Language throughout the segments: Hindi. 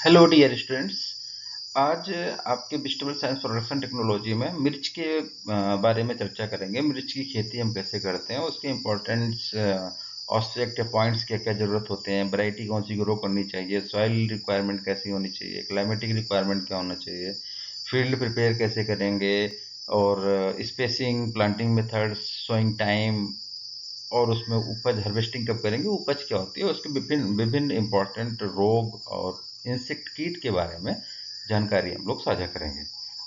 Hello dear students. आज आपके वेजिटेबल साइंस प्रोडक्शन टेक्नोलॉजी में मिर्च के बारे में चर्चा करेंगे। मिर्च की खेती हम कैसे करते हैं, उसके इम्पोर्टेंट्स ऑस्पेक्ट पॉइंट्स क्या क्या ज़रूरत होते हैं, वैरायटी कौन सी ग्रो करनी चाहिए, सॉइल रिक्वायरमेंट कैसी होनी चाहिए, क्लाइमेटिक रिक्वायरमेंट क्या होना चाहिए, फील्ड प्रिपेयर कैसे करेंगे, और spacing, planting methods, sowing time, और उसमें उपज हार्वेस्टिंग कब करेंगे, उपज क्या होती है, उसके विभिन्न विभिन्न इंपॉर्टेंट रोग और इंसेक्ट कीट के बारे में जानकारी हम लोग साझा करेंगे।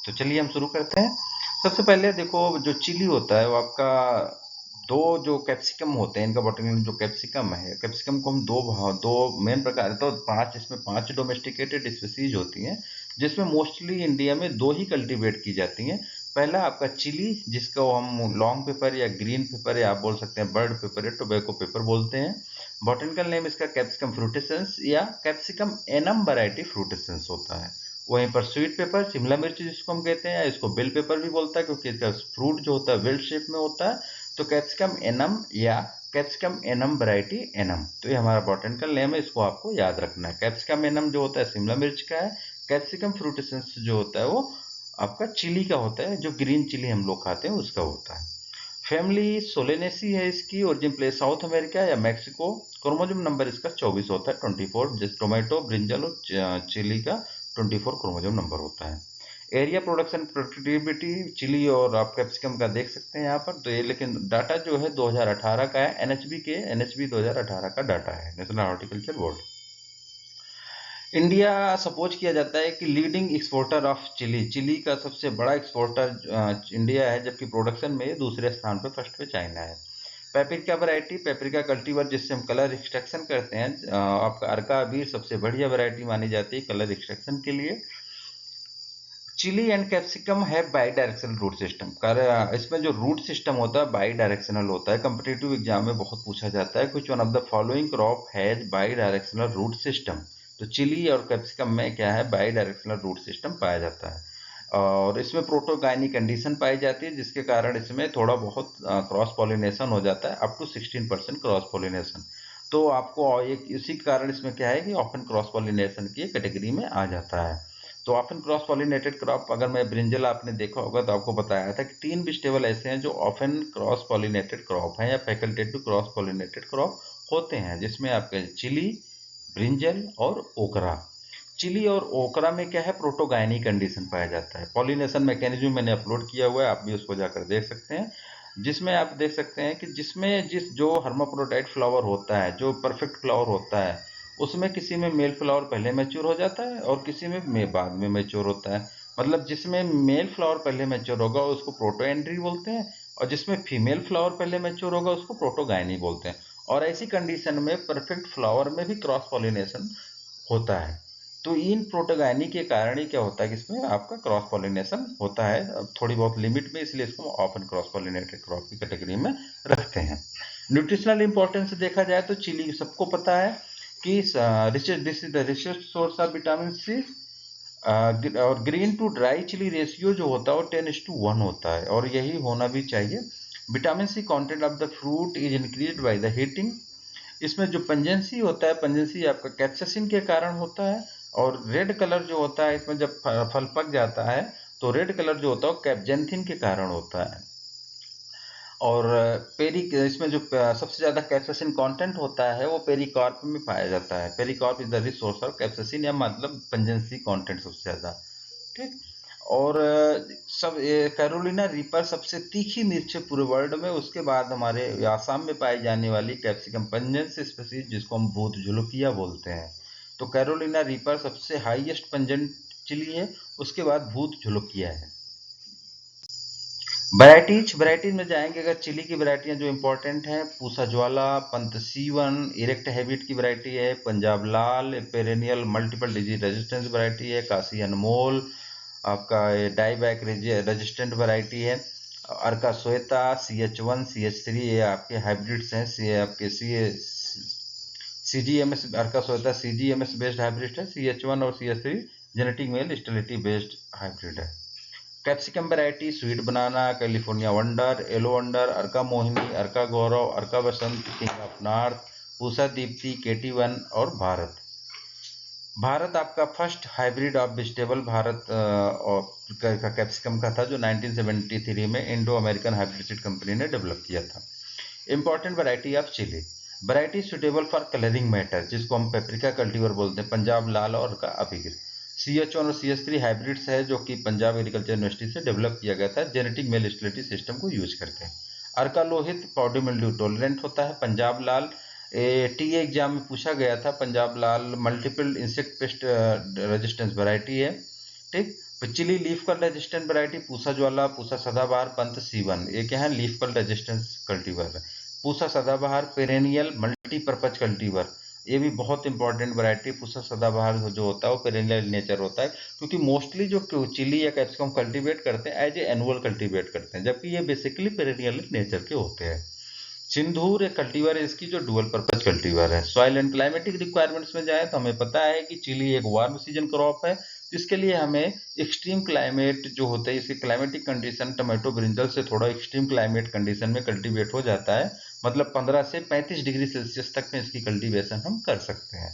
तो चलिए हम शुरू करते हैं। सबसे पहले देखो, जो चिली होता है वो आपका दो जो कैप्सिकम होते हैं, इनका बॉटनिकल जो कैप्सिकम है, कैप्सिकम को हम दो मेन प्रकार, तो पांच, इसमें पांच डोमेस्टिकेटेड स्पीसीज होती हैं, जिसमें मोस्टली इंडिया में दो ही कल्टीवेट की जाती हैं। पहला आपका चिली, जिसको हम लॉन्ग पेपर या ग्रीन पेपर या आप बोल सकते हैं बर्ड पेपर या टोबैको पेपर बोलते हैं। बॉटनिकल नेम इसका कैप्सिकम फ्रूटेसेंस या कैप्सिकम एनम वैरायटी फ्रूटेसेंस होता है। वहीं पर स्वीट पेपर, शिमला मिर्च जिसको हम कहते हैं, या इसको बेल पेपर भी बोलता है क्योंकि इसका फ्रूट जो होता है बेल शेप में होता है। तो कैप्सिकम एनम या कैप्सिकम एनम वैरायटी एनम, तो ये हमारा बॉटनिकल नेम है, इसको आपको याद रखना है। कैप्सिकम एनम जो होता है शिमला मिर्च का है। कैप्सिकम फ्रूटेसेंस जो होता है वो आपका चिली का होता है, जो ग्रीन चिली हम लोग खाते हैं उसका होता है। फैमिली सोलेनेसी है इसकी, ओरिजिन प्लेस साउथ अमेरिका या मैक्सिको। क्रोमोजोम नंबर इसका 24 होता है, 24, जिस टोमेटो, ब्रिंजल और चिली का 24 क्रोमोजोम नंबर होता है। एरिया प्रोडक्शन प्रोडक्टिविटी चिली और आप कैप्सिकम का देख सकते हैं यहाँ पर। तो ये लेकिन डाटा जो है 2018 का है, एनएचबी 2018 का डाटा है, National Horticulture Board. India suppose किया जाता है कि leading exporter of chilli, chilli का सबसे बड़ा एक्सपोर्टर इंडिया है, जबकि प्रोडक्शन में दूसरे स्थान पर, फर्स्ट पे चाइना है। पेपरिका वैरायटी, पेपरिका कल्टीवर जिससे हम कलर एक्सट्रैक्शन करते हैं, आपका अर्का अबीर सबसे बढ़िया वैरायटी मानी जाती है कलर एक्सट्रैक्शन के लिए। चिली एंड कैप्सिकम है बाई डायरेक्शनल रूट सिस्टम। इसमें जो रूट सिस्टम होता है बाई डायरेक्शनल होता है। कंपिटेटिव एग्जाम में बहुत पूछा जाता है, कुछ one of the following crop has bidirectional root system. तो चिली और कैप्सिकम में क्या है, बाई डायरेक्शनल रूट सिस्टम पाया जाता है। और इसमें प्रोटोगाइनी कंडीशन पाई जाती है, जिसके कारण इसमें थोड़ा बहुत क्रॉस पॉलिनेशन हो जाता है, अप टू 16% क्रॉस पॉलिनेशन। तो आपको एक इसी कारण इसमें क्या है कि ऑफन क्रॉस पॉलिनेशन की कैटेगरी में आ जाता है। तो ऑफन क्रॉस पॉलिनेटेड क्रॉप, अगर मैं ब्रिंजल आपने देखा होगा तो आपको बताया था कि 3 वेजिटेबल ऐसे हैं जो ऑफन क्रॉस पॉलिनेटेड क्रॉप हैं या फैकल्टेटिव क्रॉस पॉलिनेटेड क्रॉप होते हैं, जिसमें आपके चिली, ब्रिंजल और ओकरा। चिली और ओकरा में क्या है, प्रोटोगाइनी कंडीशन पाया जाता है। पॉलिनेशन मैकेनिज्म मैंने अपलोड किया हुआ है, आप भी उसको जाकर देख सकते हैं, जिसमें आप देख सकते हैं कि जिसमें जो हर्माफ्रोडाइट फ्लावर होता है, जो परफेक्ट फ्लावर होता है, उसमें किसी में मेल फ्लावर पहले मैच्योर हो जाता है और किसी में बाद में मैच्योर होता है। मतलब जिसमें मेल फ्लावर पहले मैच्योर होगा उसको प्रोटोएंड्री बोलते हैं, और जिसमें फीमेल फ्लावर पहले मैच्योर होगा उसको प्रोटोगाइनी बोलते हैं। और ऐसी कंडीशन में परफेक्ट फ्लावर में भी क्रॉस पॉलिनेशन होता है। तो इन प्रोटोगाइनी के कारण ही क्या होता है कि इसमें आपका क्रॉस पॉलिनेशन होता है, थोड़ी बहुत लिमिट में, इसलिए इसको ऑफन क्रॉस पॉलिनेटेड क्रॉप की कैटेगरी में रखते हैं। न्यूट्रिशनल इंपॉर्टेंस से देखा जाए तो चिली सबको पता है कि this is the richest source of vitamin C. और green to dry chilli ratio जो होता है वो 10:1 होता है, और यही होना भी चाहिए। Vitamin C content of the fruit is increased by the heating. इसमें जो पंजेंसी होता है, पंजेंसी आपका कैप्साइसिन के कारण होता है। और रेड कलर जो होता है इसमें जब फल पक जाता है तो रेड कलर जो होता है कैप्जेंथिन के कारण होता है। और पेरी इसमें जो सबसे ज्यादा कैप्साइसिन कंटेंट होता है वो पेरिकार्प में पाया जाता है। Pericarp is the rich source of capsaicin, या मतलब पंजेंसी कंटेंट सबसे ज्यादा। ठीक। और सब कैरोलिना रीपर सबसे तीखी मिर्च है पूरे वर्ल्ड में। उसके बाद हमारे आसाम में पाई जाने वाली कैप्सिकम पंजेंस स्पीसीज, जिसको हम भूत झुलुकिया बोलते हैं। तो कैरोलिना रीपर सबसे हाईएस्ट पंजेंट चिली है, उसके बाद भूत झुलुकिया है। वैराइटीज में जाएंगे, अगर चिली की वैरायटियां जो इंपॉर्टेंट हैं, Pusa Jwala, Pant C one, erect habit की वैरायटी है, Punjab Lal perennial multiple disease resistance variety है, काशी अनमोल आपका डाईबैक रेजिस्टेंट वैरायटी है, अर्का श्वेता, CH1 CH3 ये आपके हाइब्रिड्स हैं। आपके CGMS Arka Shweta CGMS based hybrid है, CH1 और CH3 genetic male sterility based hybrid है। Capsicum variety sweet banana, California wonder, yellow wonder, Arka Mohini, Arka Gaurav, Arka Basant, king of north, Pusa Deepti, KT1 और भारत। भारत आपका first hybrid of vegetable Bharat और का कैप्सिकम का था, जो 1973 में Indo American hybrid seed company ने डेवलप किया था। Important variety of chilli, variety suitable for colouring matter, जिसको हम पेपरिका कल्टीवर बोलते हैं, पंजाब लाल और का अभिगिर। CH1 और CH3 हाइब्रिड्स है, जो कि पंजाब एग्रीकल्चर यूनिवर्सिटी से डेवलप किया गया था जेनेटिक मेल स्टेबिलिटी सिस्टम को यूज करके। अर्का लोहित पाउडर मिल्ड्यू टॉलरेंट होता है। पंजाब लाल टी एग्जाम में पूछा गया था, Punjab Lal multiple insect pest resistance variety है। ठीक। Chilli leaf curl resistant variety Pusa Jwala, Pusa Sadabahar, Pant C1, ये क्या है, लीफ कल रेजिस्टेंस कल्टीवर है। पूसा सदाबहार पेरेनियल मल्टीपर्पज कल्टीवर, ये भी बहुत इंपॉर्टेंट वैरायटी। पूसा सदाबहार जो होता है वो पेरेनियल नेचर होता है, क्योंकि मोस्टली जो चिली या कैप्सिकम कल्टीवेट करते हैं एज ए एनुअल कल्टीवेट करते हैं, जबकि ये बेसिकली पेरेनियल नेचर के होते हैं। सिंदूर एक कल्टीवर है इसकी, जो डुअल पर्पज कल्टीवर है। सॉइल एंड क्लाइमेटिक रिक्वायरमेंट्स में जाए तो हमें पता है कि चिली एक वार्म सीजन क्रॉप है, जिसके लिए हमें एक्सट्रीम क्लाइमेट जो होते हैं, इसके क्लाइमेटिक कंडीशन टमाटो ब्रिंजल से थोड़ा एक्सट्रीम क्लाइमेट कंडीशन में कल्टीवेट हो जाता है, मतलब 15 से 35 डिग्री सेल्सियस तक में इसकी कल्टीवेशन हम कर सकते हैं।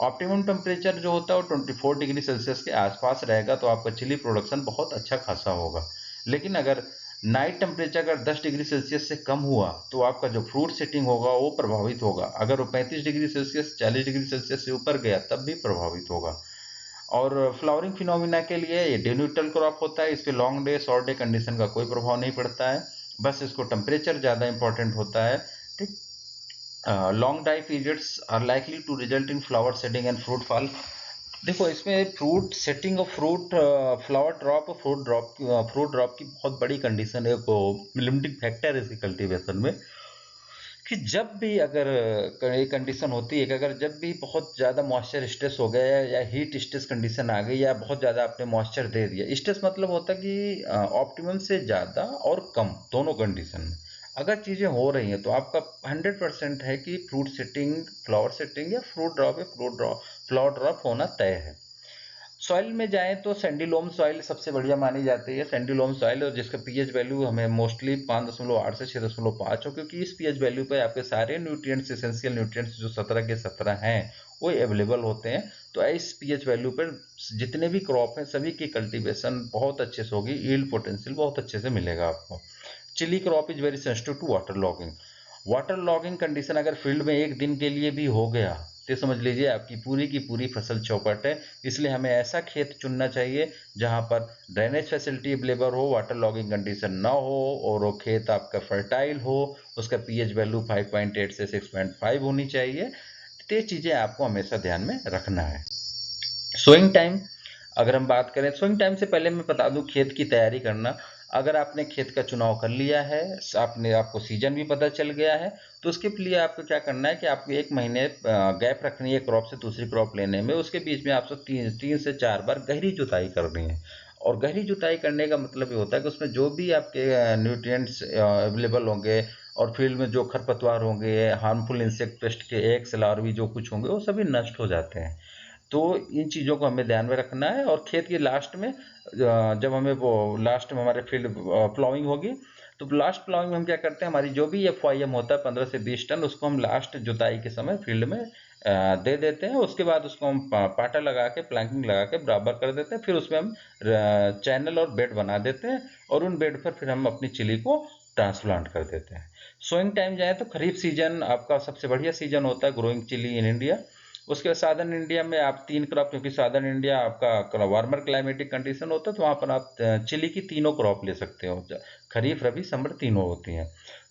ऑप्टिमम टेम्परेचर जो होता है वो 24 डिग्री सेल्सियस के आसपास रहेगा, तो आपका चिली प्रोडक्शन बहुत अच्छा खासा होगा। लेकिन अगर नाइट टेम्परेचर अगर 10 डिग्री सेल्सियस से कम हुआ तो आपका जो फ्रूट सेटिंग होगा वो प्रभावित होगा। अगर वो 35 डिग्री सेल्सियस 40 डिग्री सेल्सियस से ऊपर गया तब भी प्रभावित होगा। और फ्लावरिंग फिनोमिना के लिए ये डे न्यूट्रल क्रॉप होता है, इस पे long day short day condition का कोई प्रभाव नहीं पड़ता है, बस इसको टेम्परेचर ज़्यादा इंपॉर्टेंट होता है। ठीक। Long dry periods are likely to result in flower setting and fruit fall. देखो इसमें फ्रूट सेटिंग और फ्रूट फ्लावर ड्रॉप और फ्रूट ड्रॉप की बहुत बड़ी कंडीशन है, लिमिटिंग फैक्टर है इसकी कल्टीवेशन में, कि जब भी अगर ये कंडीशन होती है कि अगर जब भी बहुत ज़्यादा मॉइस्चर स्ट्रेस हो गया या हीट स्ट्रेस कंडीशन आ गई या बहुत ज़्यादा आपने मॉइस्चर दे दिया, स्ट्रेस मतलब होता है कि ऑप्टिमम से ज़्यादा और कम दोनों कंडीशन में अगर चीज़ें हो रही हैं तो आपका 100% है कि फ्रूट सेटिंग, फ्लावर सेटिंग या फ्लावर ड्रॉप होना तय है। सॉइल में जाएं तो सैंडी-लोम सॉइल सबसे बढ़िया मानी जाती है, सैंडी-लोम सॉइल, और जिसका पीएच वैल्यू हमें मोस्टली 5.8 से 6.5 हो, क्योंकि इस पीएच वैल्यू पे आपके सारे न्यूट्रिएंट्स, एसेंशियल न्यूट्रिएंट्स जो 17 के 17 हैं वो अवेलेबल होते हैं। तो इस पीएच वैल्यू पर जितने भी क्रॉप हैं सभी की कल्टीवेशन बहुत अच्छे से होगी, यील्ड पोटेंशियल बहुत अच्छे से मिलेगा आपको। Chilli crop is very sensitive to water logging. Water logging condition अगर फील्ड में एक दिन के लिए भी हो गया तो समझ लीजिए आपकी पूरी की पूरी फसल चौपट है। इसलिए हमें ऐसा खेत चुनना चाहिए जहां पर ड्रेनेज फैसिलिटी अवेलेबल हो, वाटर लॉगिंग कंडीशन ना हो और वो खेत आपका फर्टाइल हो, उसका पीएच वैल्यू 5.8 से 6.5 होनी चाहिए। तो ये चीज़ें आपको हमेशा ध्यान में रखना है। सोइंग टाइम, अगर हम बात करें सोइंग टाइम से पहले मैं बता दूं खेत की तैयारी करना। अगर आपने खेत का चुनाव कर लिया है, आपको सीजन भी पता चल गया है, तो उसके लिए आपको क्या करना है कि आपको 1 महीने गैप रखनी है क्रॉप से दूसरी क्रॉप लेने में। उसके बीच में आपको 3 से 4 बार गहरी जुताई करनी है। और गहरी जुताई करने का मतलब ये होता है कि उसमें जो भी आपके न्यूट्रिएंट्स अवेलेबल होंगे और फील्ड में जो खरपतवार होंगे, हार्मफुल इंसेक्ट पेस्ट के एग्स लार्वी जो कुछ होंगे वो सभी नष्ट हो जाते हैं। तो इन चीज़ों को हमें ध्यान में रखना है। और खेत के लास्ट में जब हमें वो लास्ट में हमारे फील्ड प्लाविंग होगी, तो लास्ट प्लाविंग में हम क्या करते हैं, हमारी जो भी FYM होता है 15 से 20 टन, उसको हम लास्ट जुताई के समय फील्ड में दे देते हैं। उसके बाद उसको हम पाटा लगा के, प्लैंकिंग लगा के बराबर कर देते हैं। फिर उसमें हम चैनल और बेड बना देते हैं और उन बेड पर फिर हम अपनी चिली को ट्रांसप्लांट कर देते हैं। सोइंग टाइम जाए तो खरीफ सीजन आपका सबसे बढ़िया सीजन होता है ग्रोइंग चिली इन इंडिया। उसके बाद सादर्न इंडिया में आप 3 क्रॉप, क्योंकि सादर्न इंडिया आपका वार्मर क्लाइमेटिक कंडीशन होता है, तो वहाँ पर आप चिली की तीनों क्रॉप ले सकते हो, खरीफ रबी समर तीनों होती हैं।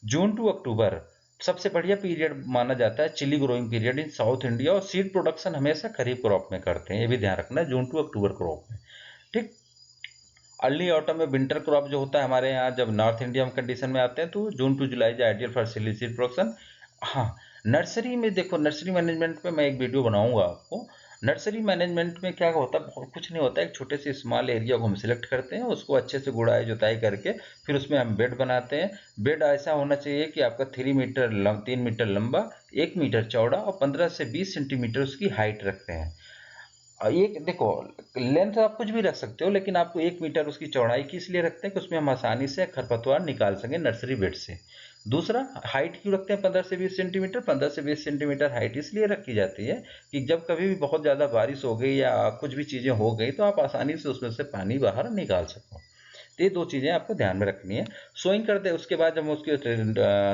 जून टू अक्टूबर सबसे बढ़िया पीरियड माना जाता है chilli growing period in South India, और सीड प्रोडक्शन हमेशा खरीफ क्रॉप में करते हैं, ये भी ध्यान रखना है, जून टू अक्टूबर क्रॉप में। ठीक। अर्ली ऑटम में विंटर क्रॉप जो होता है हमारे यहाँ, जब नॉर्थ इंडिया में कंडीशन में आते हैं, तो जून टू जुलाई जो ideal for chilli seed production. हाँ, नर्सरी में देखो, नर्सरी मैनेजमेंट पे मैं एक वीडियो बनाऊंगा आपको। नर्सरी मैनेजमेंट में क्या होता है, बहुत कुछ नहीं होता है, एक छोटे से स्मॉल एरिया को हम सिलेक्ट करते हैं, उसको अच्छे से गुड़ाई जुताई करके फिर उसमें हम बेड बनाते हैं। बेड ऐसा होना चाहिए कि आपका 3 मीटर लंबा, 1 मीटर चौड़ा और 15 से 20 सेंटीमीटर उसकी हाइट रखते हैं। एक देखो, लेंथ आप कुछ भी रख सकते हो, लेकिन आपको 1 मीटर उसकी चौड़ाई की इसलिए रखते हैं कि उसमें हम आसानी से खरपतवार निकाल सकें नर्सरी बेड से। दूसरा, हाइट क्यों रखते हैं 15 से 20 सेंटीमीटर? 15 से 20 सेंटीमीटर हाइट इसलिए रखी जाती है कि जब कभी भी बहुत ज़्यादा बारिश हो गई या कुछ भी चीज़ें हो गई तो आप आसानी से उसमें से पानी बाहर निकाल सको। तो ये दो चीज़ें आपको ध्यान में रखनी है। सोइंग करते हैं उसके बाद हम उसके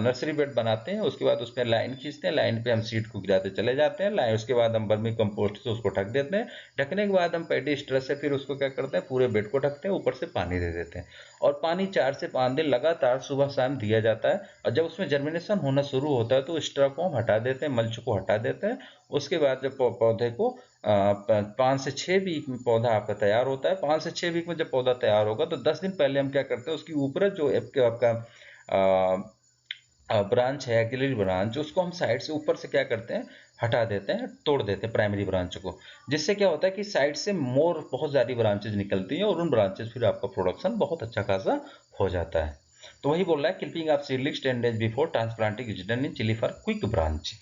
नर्सरी बेड बनाते हैं, उसके बाद उसमें लाइन खींचते हैं, लाइन पे हम सीड को गिराते चले जाते हैं, लाइन उसके बाद हम वर्मी कंपोस्ट से उसको ढक देते हैं। ढकने के बाद हम पैडी स्ट्रेस से फिर उसको क्या करते हैं, पूरे बेड को ढकते हैं, ऊपर से पानी दे देते हैं और पानी 4 से 5 दिन लगातार सुबह शाम दिया जाता है। और जब उसमें जर्मिनेशन होना शुरू होता है तो स्ट्रा को हम हटा देते हैं, मल्च को हटा देते हैं। उसके बाद जब पौधे को 5 से 6 वीक में पौधा आपका तैयार होता है। 5 से 6 वीक में जब पौधा तैयार होगा तो 10 दिन पहले हम क्या करते हैं, उसकी ऊपर जो आपका ब्रांच है, एक्सिलरी ब्रांच, उसको हम साइड से ऊपर से क्या करते हैं, हटा देते हैं, तोड़ देते हैं प्राइमरी ब्रांच को। जिससे क्या होता है कि साइड से मोर बहुत सारी ब्रांचेज निकलती हैं और उन ब्रांचेज फिर आपका प्रोडक्शन बहुत अच्छा खासा हो जाता है। तो वही बोल रहा है, clipping of seedlings 10 days before transplanting is done in chilli for quick branching.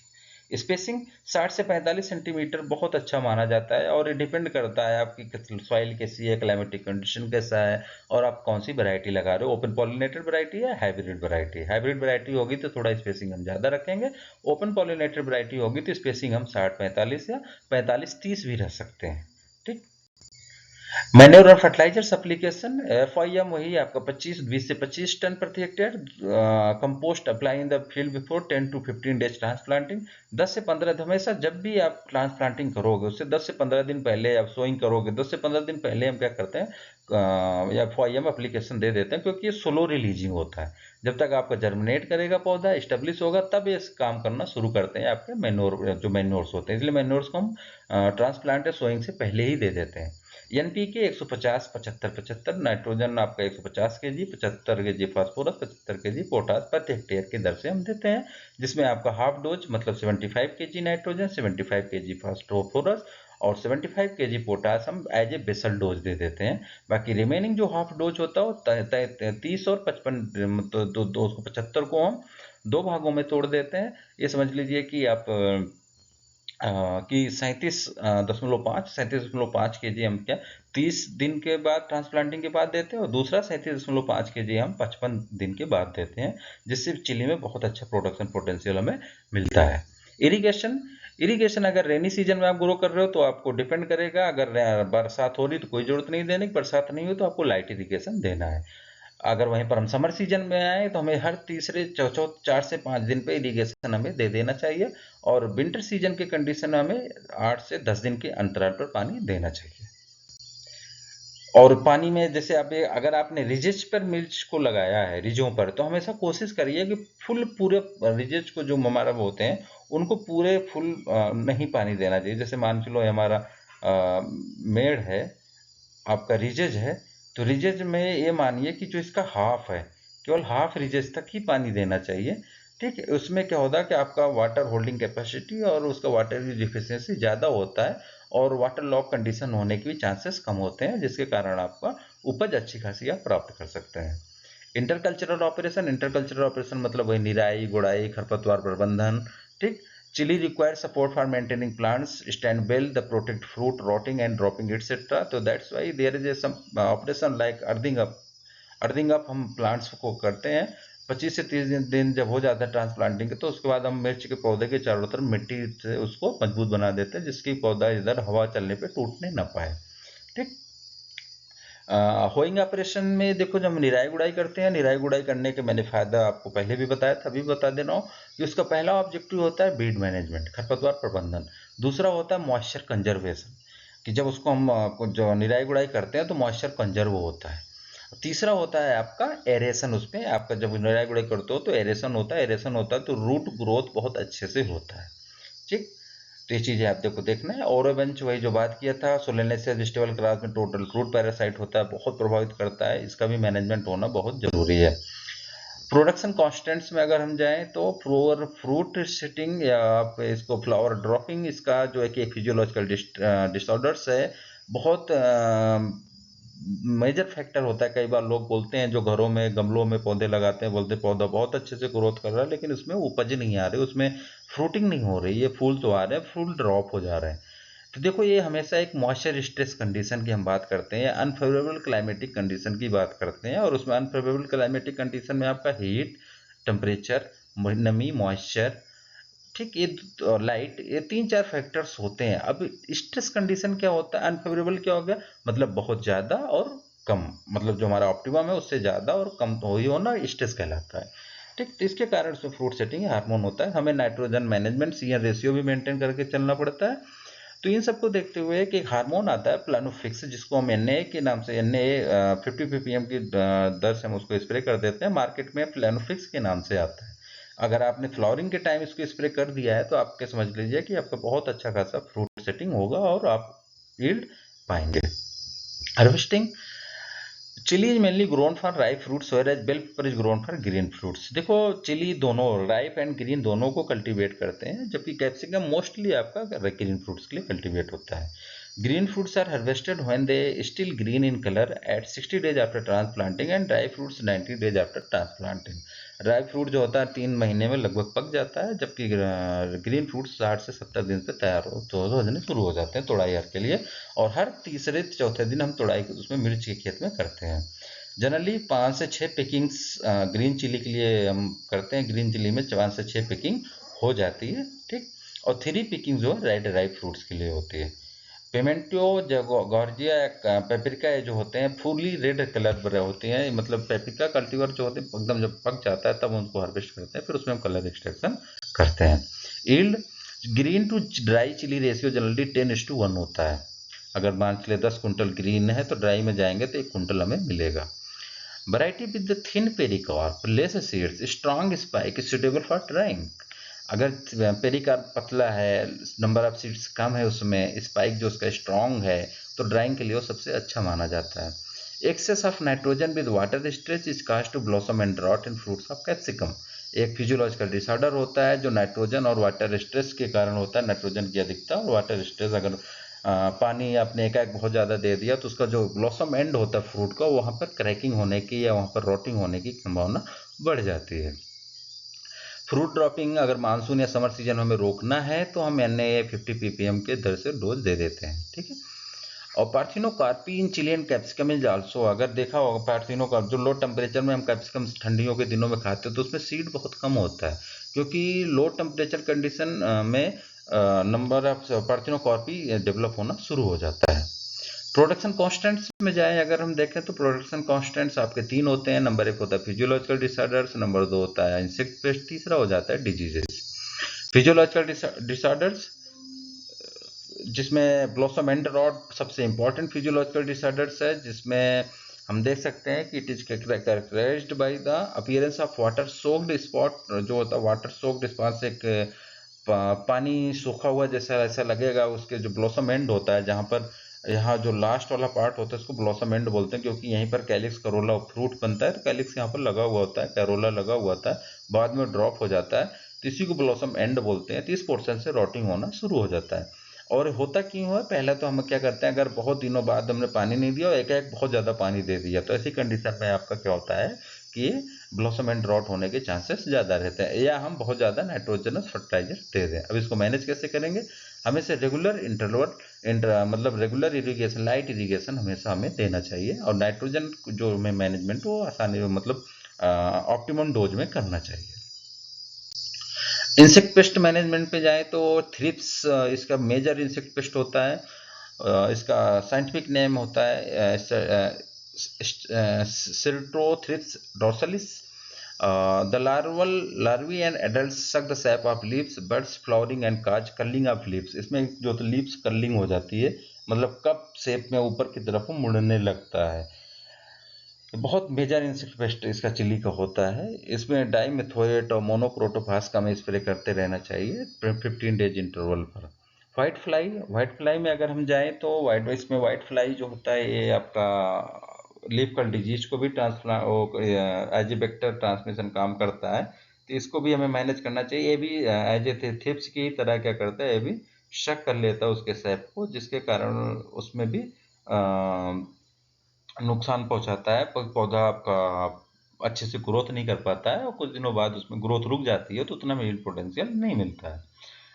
Spacing 60 से 45 सेंटीमीटर बहुत अच्छा माना जाता है और ये डिपेंड करता है आपकी सॉइल कैसी है, क्लाइमेटिक कंडीशन कैसा है और आप कौन सी वैरायटी लगा रहे हो। ओपन पॉलिनेटेड वैरायटी है, हाइब्रिड वैरायटी। हाइब्रिड वैरायटी होगी तो थोड़ा स्पेसिंग हम ज़्यादा रखेंगे। ओपन पॉलिनेटेड वैरायटी होगी तो स्पेसिंग हम 60-45 या 45-30 भी रख सकते हैं। ठीक। मैन्योर और फर्टिलाइजर्स एप्लीकेशन, FIM वही आपका 20 से 25 टन प्रति hectare. Compost apply in the field before 10 to 15 days transplanting. 10 से 15 हमेशा जब भी आप ट्रांसप्लांटिंग करोगे उससे 10 से 15 दिन पहले आप सोइंग करोगे 10 से 15 दिन पहले हम क्या करते हैं, FIM एप्लीकेशन दे देते हैं, क्योंकि ये स्लो रिलीजिंग होता है। जब तक आपका जर्मिनेट करेगा पौधा, एस्टेब्लिश होगा, तब ये काम करना शुरू करते हैं आपके मैन्योर, जो मैन्योर्स होते हैं। इसलिए मैन्योर्स को हम ट्रांसप्लांट या सोइंग से पहले ही दे देते हैं। NPK 150 75-75, नाइट्रोजन आपका 150 KG, 75 KG phosphorus, 75 KG potash प्रति हेक्टेयर की दर से हम देते हैं। जिसमें आपका हाफ डोज मतलब 75 केजी नाइट्रोजन, 75 केजी फास्फोरस और 75 केजी पोटास हम एज ए बेसल डोज दे देते हैं। बाकी रिमेनिंग जो हाफ डोज होता है वो 30 और 55, तो 275 को हम दो भागों में तोड़ देते हैं। ये समझ लीजिए कि आप कि 37.5 के जी हम क्या 30 दिन के बाद ट्रांसप्लांटिंग के बाद देते हैं और दूसरा 37.5 के जी हम 55 दिन के बाद देते हैं, जिससे चिली में बहुत अच्छा प्रोडक्शन पोटेंशियल हमें मिलता है। इरिगेशन, इरिगेशन अगर रेनी सीजन में आप ग्रो कर रहे हो तो आपको डिपेंड करेगा। अगर बरसात हो रही तो कोई जरूरत नहीं देने की, बरसात नहीं हो तो आपको लाइट इरिगेशन देना है। अगर वहीं पर हम समर सीजन में आए तो हमें हर तीसरे 4 से 5 दिन पे इरिगेशन हमें दे देना चाहिए और विंटर सीजन के कंडीशन में हमें 8 से 10 दिन के अंतराल पर पानी देना चाहिए। और पानी में जैसे आप अगर आपने रिजेज पर मिर्च को लगाया है, रिजों पर, तो हमेशा कोशिश करिए कि फुल पूरे रिजेज को जो हमारा वो होते हैं उनको पूरे फुल नहीं पानी देना चाहिए। जैसे मान के लो हमारा मेड़ है, आपका रिजेज है, तो रिजेज में ये मानिए कि जो इसका हाफ है, केवल हाफ रिजेज तक ही पानी देना चाहिए। ठीक है, उसमें क्या होता है कि आपका वाटर होल्डिंग कैपेसिटी और उसका वाटर यूज एफिशिएंसी ज़्यादा होता है और वाटर लॉक कंडीशन होने के भी चांसेस कम होते हैं, जिसके कारण आपका उपज अच्छी खासी आप प्राप्त कर सकते हैं। इंटरकल्चरल ऑपरेशन, इंटरकल्चरल ऑपरेशन मतलब वही निराई गुड़ाई खरपतवार प्रबंधन। ठीक। Chilli require support for maintaining plants stand well the protect fruit rotting and dropping etcetera. तो that's why there is a some operation like earthing up. Earthing up हम प्लांट्स को करते हैं 25 से 30 दिन जब हो जाता है ट्रांसप्लांटिंग के, तो उसके बाद हम मिर्च के पौधे के चारों तरफ मिट्टी से उसको मजबूत बना देते हैं, जिसकी पौधा इधर हवा चलने पे टूटने न पाए। ठीक। होइंग ऑपरेशन में देखो, जब हम निराई गुड़ाई करते हैं, निराई गुड़ाई करने के मैंने फायदा आपको पहले भी बताया था, अभी बता दे रहा हूँ कि उसका पहला ऑब्जेक्टिव होता है बीड मैनेजमेंट, खरपतवार प्रबंधन। दूसरा होता है मॉइस्चर कंजर्वेशन, कि जब उसको हम जो निराई गुड़ाई करते हैं तो मॉइस्चर कंजर्व होता है। तीसरा होता है आपका एरेशन, उसमें आपका जब निराई गुड़ाई करते हो तो एरेशन होता है, एरेशन होता है तो रूट ग्रोथ बहुत अच्छे से होता है। ठीक। तो ये चीज़ें आप देखो देखना है। ओरोबेंच वही जो बात किया था, सोलेनेसिया वेजिटेबल क्लास में टोटल फ्रूट पैरासाइट होता है, बहुत प्रभावित करता है, इसका भी मैनेजमेंट होना बहुत जरूरी है। प्रोडक्शन कॉन्स्टेंट्स में अगर हम जाएं तो फ्रूट सिटिंग या आप इसको फ्लावर ड्रॉपिंग, इसका जो है कि फिजियोलॉजिकल डिसऑर्डर्स है, बहुत मेजर फैक्टर होता है। कई बार लोग बोलते हैं जो घरों में गमलों में पौधे लगाते हैं, बोलते पौधा बहुत अच्छे से ग्रोथ कर रहा है लेकिन उसमें उपज नहीं आ रही, उसमें फ्रूटिंग नहीं हो रही है, फूल तो आ रहे हैं, फूल ड्रॉप हो जा रहे हैं। तो देखो ये हमेशा एक मॉइस्चर स्ट्रेस कंडीशन की हम बात करते हैं, अनफेवरेबल क्लाइमेटिक कंडीशन की बात करते हैं, और उसमें अनफेवरेबल क्लाइमेटिक कंडीशन में आपका हीट, टेम्परेचर, नमी, मॉइस्चर, ठीक, ये लाइट, ये 3-4 फैक्टर्स होते हैं। अब स्ट्रेस कंडीशन क्या होता है, अनफेवरेबल क्या हो गया, मतलब बहुत ज़्यादा और कम, मतलब जो हमारा ऑप्टिमम है उससे ज़्यादा और कम हो ही होना स्ट्रेस कहलाता है। ठीक, तो इसके कारण उसमें फ्रूट सेटिंग हार्मोन होता है। हमें nitrogen management C N ratio भी मेंटेन करके चलना पड़ता है। तो इन सबको देखते हुए कि एक हार्मोन आता है प्लानोफिक्स, जिसको हम एन के नाम से एन 50 ppm की दर से हम उसको स्प्रे कर देते हैं। मार्केट में प्लानोफिक्स के नाम से आता है। अगर आपने फ्लावरिंग के टाइम इसको स्प्रे कर दिया है तो आपके समझ लीजिए कि आपका बहुत अच्छा खासा फ्रूट सेटिंग होगा और आप यील्ड पाएंगे। Harvesting, chilli is mainly grown for ripe fruits whereas bell pepper is grown for green fruits. देखो, चिली दोनों राइप एंड ग्रीन दोनों को कल्टीवेट करते हैं, जबकि कैप्सिकम मोस्टली आपका ग्रीन फ्रूट्स के लिए कल्टीवेट होता है। Green fruits are harvested when they still green in color at 60 days after transplanting and dry fruits 90 days after transplanting। Dry fruit जो होता है 3 महीने में लगभग पक जाता है, जबकि ग्रीन फ्रूट 60 से 70 दिन पे तैयार होने शुरू हो जाते हैं तोड़ाई के लिए। और हर तीसरे चौथे दिन हम तोड़ाई उसमें मिर्च के खेत में करते हैं। जनरली 5 से 6 पिकिंग्स ग्रीन चिली के लिए हम करते हैं। ग्रीन चिली में 5 से 6 पिकिंग हो जाती है, ठीक। और 3 पिकिंग जो है रेड राइप फ्रूट्स के लिए होती है। पेमेंटो, गॉर्जिया, पेपरिका जो होते हैं फुली रेड कलर पर होते हैं, मतलब पेपरिका कल्टीवर जो होते हैं एकदम जब पक जाता है तब उनको हार्वेस्ट करते हैं, फिर उसमें हम कलर एक्सट्रैक्शन करते हैं। Yield, green to dry chilli ratio generally 10:1 होता है। अगर मान चले 10 कुंटल ग्रीन है तो ड्राई में जाएंगे तो 1 कुंटल हमें मिलेगा। Variety with the thin pericarp, less seeds, strong spike is suitable for drawing. अगर पेरिकार्प पतला है, नंबर ऑफ सीड्स कम है, उसमें स्पाइक जो उसका स्ट्रॉन्ग है, तो ड्राइंग के लिए वो सबसे अच्छा माना जाता है। Excess of nitrogen with water stretch is cast to blossom end rot in fruits of capsicum. एक फिजियोलॉजिकल डिसऑर्डर होता है जो नाइट्रोजन और वाटर स्ट्रेस के कारण होता है। नाइट्रोजन की अधिकता और वाटर स्ट्रेस, अगर पानी आपने एकाएक बहुत ज़्यादा दे दिया तो उसका जो ब्लॉसम एंड होता है फ्रूट का, वहाँ पर क्रैकिंग होने की या वहाँ पर रोटिंग होने की संभावना बढ़ जाती है। फ्रूट ड्रॉपिंग, अगर मानसून या समर सीजन में हमें रोकना है तो हम एन 50 ppm के दर से डोज दे देते हैं, ठीक है। और parthenocarpy in chilli and capsicum is also, अगर देखा होगा पार्थिनोकार्प जो लो टेम्परेचर में हम कैप्सिकम ठंडियों के दिनों में खाते हैं तो उसमें सीड बहुत कम होता है, क्योंकि लो टेम्परेचर कंडीशन में नंबर ऑफ पार्थिनोकार्पी डेवलप होना शुरू हो जाता है। प्रोडक्शन कॉन्स्टेंट्स में जाएं अगर हम देखें तो प्रोडक्शन कॉन्स्टेंट्स आपके 3 होते हैं। नंबर 1 होता है फिजियोलॉजिकल डिसऑर्डर्स, नंबर 2 होता है इंसेक्ट पेस्ट, तीसरा हो जाता है डिजीजेस। फिजियोलॉजिकल डिसऑर्डर्स, जिसमें ब्लॉसम एंड रॉट सबसे इंपॉर्टेंट फिजियोलॉजिकल डिसऑर्डर्स है, जिसमें हम देख सकते हैं कि it is characterized by the appearance of water soaked spot, जो होता है वाटर सोक्ड स्पॉट से एक पानी सूखा हुआ जैसा ऐसा लगेगा। उसके जो ब्लॉसम एंड होता है, जहाँ पर यहाँ जो लास्ट वाला पार्ट होता है उसको ब्लॉसम एंड बोलते हैं, क्योंकि यहीं पर कैलिक्स करोला फ्रूट बनता है तो कैलिक्स यहाँ पर लगा हुआ होता है, कैरोला लगा हुआ होता है, बाद में ड्रॉप हो जाता है, तो इसी को ब्लॉसम एंड बोलते हैं। तो इस पोर्शन से रॉटिंग होना शुरू हो जाता है। और होता क्यों है, पहले तो हम क्या करते हैं, अगर बहुत दिनों बाद हमने पानी नहीं दिया और एक बहुत ज़्यादा पानी दे दिया तो ऐसी कंडीशन में आपका क्या होता है कि ब्लॉसम एंड ड्रॉट होने के चांसेस ज़्यादा रहते हैं, या हम बहुत ज़्यादा नाइट्रोजनस फर्टिलाइजर दे दें। अब इसको मैनेज कैसे करेंगे, हमेशा रेगुलर मतलब रेगुलर इरीगेशन, लाइट इरीगेशन हमेशा हमें देना चाहिए, और नाइट्रोजन जो में मैनेजमेंट वो आसानी मतलब ऑप्टिमम डोज में करना चाहिए। इंसेक्ट पेस्ट मैनेजमेंट पे जाए तो थ्रिप्स इसका मेजर इंसेक्ट पेस्ट होता है। इसका साइंटिफिक नेम होता है scirtothrips dorsalis. The larvae and adults suck the sap of leaves, buds, flowering and cause curling of leaves। इसमें जो तो लीव्स कर्लिंग हो जाती है, मतलब कप शेप में ऊपर की तरफ मुड़ने लगता है। बहुत मेजर इंसेक्ट पेस्ट इसका चिली का होता है। इसमें डाइमेथोएट और मोनोक्रोटोफास का हमें स्प्रे करते रहना चाहिए 15 डेज इंटरवल पर। व्हाइट फ्लाई में अगर हम जाएं तो इसमें व्हाइट फ्लाई जो होता है ये आपका लीफ कल डिजीज को भी एज ए वेक्टर ट्रांसमिशन काम करता है, तो इसको भी हमें मैनेज करना चाहिए। ये भी एज ए थिप्स की तरह क्या करता है, ये भी शक कर लेता है उसके सैप को, जिसके कारण उसमें भी नुकसान पहुंचाता है। पौधा आपका अच्छे से ग्रोथ नहीं कर पाता है और कुछ दिनों बाद उसमें ग्रोथ रुक जाती है, तो उतना यील्ड पोटेंशियल नहीं मिलता है।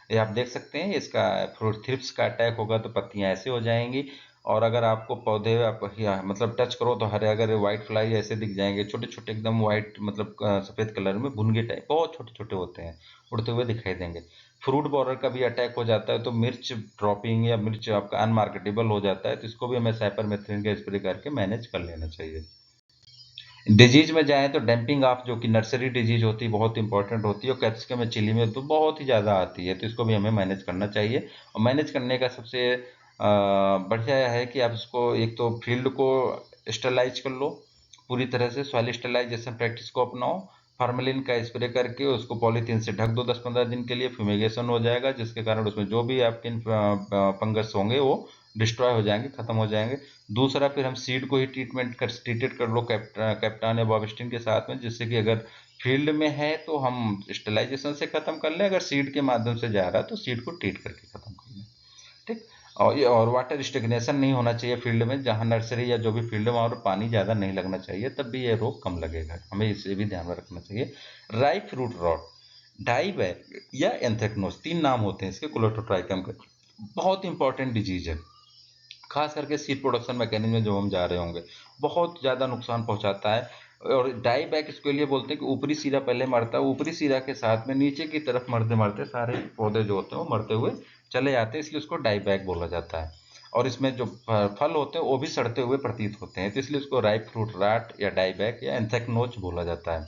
ये आप देख सकते हैं, इसका फ्रूट थ्रिप्स का अटैक होगा तो पत्तियां ऐसे हो जाएंगी, और अगर आपको पौधे आप या मतलब टच करो तो हरे, अगर व्हाइट फ्लाई ऐसे दिख जाएंगे, छोटे छोटे एकदम व्हाइट, मतलब सफेद कलर में भुनगे टाइप, बहुत छोटे छोटे होते हैं, उड़ते हुए दिखाई देंगे। फ्रूट बॉरर का भी अटैक हो जाता है तो मिर्च ड्रॉपिंग या मिर्च आपका अनमार्केटेबल हो जाता है, तो इसको भी हमें साइपरमेथ्रिन का स्प्रे करके मैनेज कर लेना चाहिए। डिजीज में जाएं तो डैम्पिंग ऑफ, जो कि नर्सरी डिजीज होती है, बहुत इंपॉर्टेंट होती है, और कैप्सिकम में चिली में तो बहुत ही ज़्यादा आती है, तो इसको भी हमें मैनेज करना चाहिए। और मैनेज करने का सबसे बढ़िया है कि आप इसको एक तो फील्ड को स्टरलाइज कर लो पूरी तरह से, सॉइल स्टरलाइजेशन प्रैक्टिस को अपनाओ, फार्मेलिन का स्प्रे करके उसको पॉलीथीन से ढक दो 10-15 दिन के लिए, फ्यूमिगेशन हो जाएगा, जिसके कारण उसमें जो भी आपके फंगस होंगे वो डिस्ट्रॉय हो जाएंगे, खत्म हो जाएंगे। दूसरा, फिर हम सीड को ही ट्रीटेड कर लो कैप्टान या बॉबिस्टिन के साथ में, जिससे कि अगर फील्ड में है तो हम स्टेलाइजेशन से खत्म कर लें, अगर सीड के माध्यम से जा रहा है तो सीड को ट्रीट करके खत्म कर लें। ठीक। और वाटर स्टेगनेशन नहीं होना चाहिए फील्ड में, जहाँ नर्सरी या जो भी फील्ड में, और पानी ज़्यादा नहीं लगना चाहिए, तब भी ये रोग कम लगेगा, हमें इसे भी ध्यान में रखना चाहिए। राई फ्रूट रॉट, डाई बैग या एंथ्रेक्नोज, 3 नाम होते हैं इसके, कोलेटोट्राइकम के, बहुत इंपॉर्टेंट डिजीज है, खास करके सीड प्रोडक्शन मैकेनिज्म में जो हम जा रहे होंगे, बहुत ज़्यादा नुकसान पहुंचाता है। और डाई बैक इसके लिए बोलते हैं कि ऊपरी सिरा पहले मरता है, ऊपरी सिरा के साथ में नीचे की तरफ मरते मरते सारे पौधे जो होते हैं वो मरते हुए चले जाते हैं, इसलिए उसको डाई बैक बोला जाता है। और इसमें जो फल होते हैं वो भी सड़ते हुए प्रतीत होते हैं, तो इसलिए उसको राइप फ्रूट राट या डाई बैक या एंथ्रेक्नोज बोला जाता है।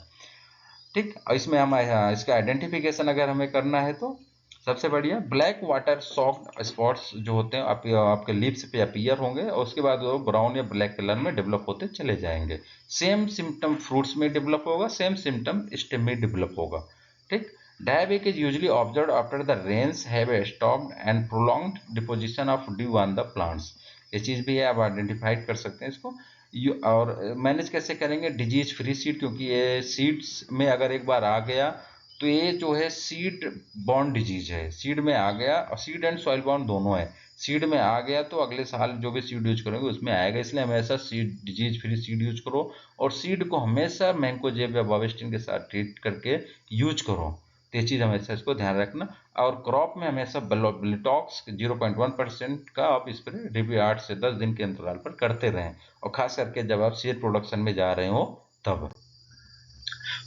ठीक। और इसमें हम इसका आइडेंटिफिकेशन अगर हमें करना है तो सबसे बढ़िया ब्लैक वाटर सॉफ्ट स्पॉट्स जो होते हैं आपके लिप्स पे अपीयर होंगे, और उसके बाद वो ब्राउन या ब्लैक कलर में डेवलप होते चले जाएंगे। सेम सिम्टम फ्रूट्स में डेवलप होगा, सेम सिम्टम स्टेम में डेवलप होगा। ठीक। Dieback is usually observe after the rains have stopped and prolonged deposition of dew on the plants. ये चीज़ भी है, आप आइडेंटिफाई कर सकते हैं इसको। और मैनेज कैसे करेंगे डिजीज फ्री सीड, क्योंकि ये सीड्स में अगर एक बार आ गया तो ये जो है सीड बॉर्न डिजीज है, सीड में आ गया, और सीड एंड सॉइल बॉर्न दोनों है। सीड में आ गया तो अगले साल जो भी सीड यूज करेंगे उसमें आएगा, इसलिए हमेशा seed disease free seed use करो, और सीड को हमेशा मैंकोजेब या बाविस्टिन के साथ ट्रीट करके यूज करो, तो ये चीज़ हमेशा इसको ध्यान रखना। और क्रॉप में हमेशा ब्लिटॉक्स 0.1% का आप स्प्रे रिव्यू 8 से 10 दिन के अंतराल पर करते रहें, और खास करके जब आप सीड प्रोडक्शन में जा रहे हो तब।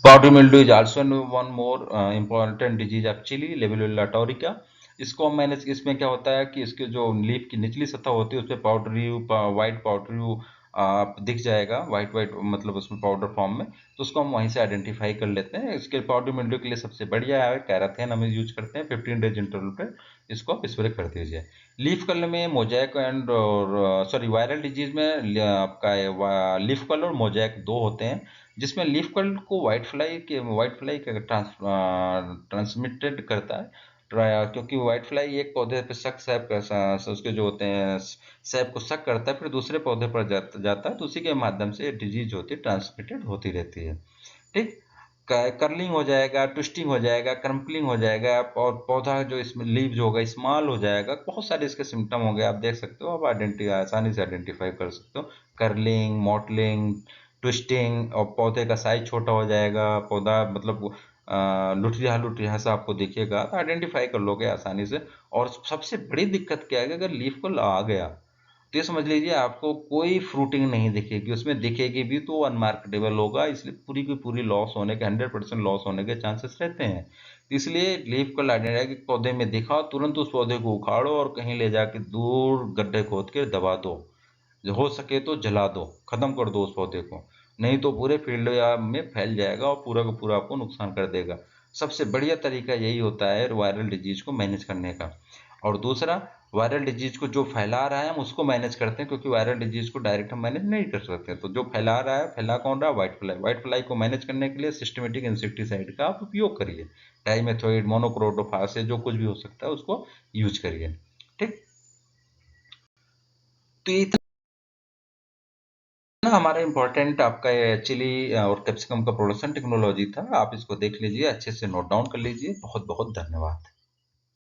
Powdery mildew is also one more important disease of chili, Libellula taurica। इसको हम मैंने, इसमें क्या होता है कि इसके जो लीफ की निचली सतह होती है उसपे पाउडरी वाइट पाउडरी दिख जाएगा, वाइट वाइट मतलब उसमें पाउडर फॉर्म में, तो उसको हम वहीं से आइडेंटिफाई कर लेते हैं। इसके पाउडर मिल्ड्यू के लिए सबसे बढ़िया है कैराथेन, हम यूज करते हैं 15 डेज इंटरवल पे, इसको आप स्प्रे कर दीजिए। लीफ कलर में मोजैक एंड और सॉरी वायरल डिजीज में आपका लीफ कलर और मोजैक दो होते हैं, जिसमें लीफ कर्ल को व्हाइट फ्लाई का ट्रांसमिटेड करता है, क्योंकि व्हाइट फ्लाई एक पौधे पे शक सैप उसके जो होते हैं सैप को शक करता है, फिर दूसरे पौधे पर जाता है, तो उसी के माध्यम से डिजीज होती है, ट्रांसमिटेड होती रहती है। ठीक। कर्लिंग हो जाएगा, ट्विस्टिंग हो जाएगा, क्रम्पलिंग हो जाएगा, और पौधा जो इसमें लीव जो होगा स्मॉल हो जाएगा, बहुत सारे इसके सिम्टम होंगे, आप देख सकते हो, आप आसानी से आइडेंटिफाई कर सकते हो। कर्लिंग, मॉटलिंग, ट्विस्टिंग, और पौधे का साइज छोटा हो जाएगा, पौधा मतलब लुटिया लुटिया सा आपको दिखेगा, तो आइडेंटिफाई कर लोगे आसानी से। और सबसे बड़ी दिक्कत क्या है कि अगर लीफ को आ गया तो ये समझ लीजिए आपको कोई फ्रूटिंग नहीं दिखेगी, उसमें दिखेगी भी तो अनमार्केटेबल होगा, इसलिए पूरी की पूरी लॉस होने के 100% लॉस होने के चांसेस रहते हैं। इसलिए लीफ को लाइडेंडा कि पौधे में दिखा तुरंत उस पौधे को उखाड़ो और कहीं ले जाके दूर गड्ढे खोद के दबा दो, जो हो सके तो जला दो, खत्म कर दो उस पौधे को, नहीं तो पूरे फील्ड में फैल जाएगा और पूरा का पूरा आपको नुकसान कर देगा। सबसे बढ़िया तरीका यही होता है वायरल डिजीज को मैनेज करने का। और दूसरा, वायरल डिजीज को जो फैला रहा है हम उसको मैनेज करते हैं, क्योंकि वायरल डिजीज को डायरेक्ट हम मैनेज नहीं कर सकते, तो जो फैला रहा है, फैला कौन रहा है, व्हाइट फ्लाई को मैनेज करने के लिए सिस्टमेटिक इंसेक्टिसाइड का आप उपयोग करिए, डाइमेथोइड, मोनोक्रोटोफास, जो कुछ भी हो सकता है उसको यूज करिए। ठीक। तो ये ना हमारा इम्पोर्टेंट आपका ये चिली और कैप्सिकम का प्रोडक्शन टेक्नोलॉजी था, आप इसको देख लीजिए, अच्छे से नोट डाउन कर लीजिए। बहुत बहुत धन्यवाद।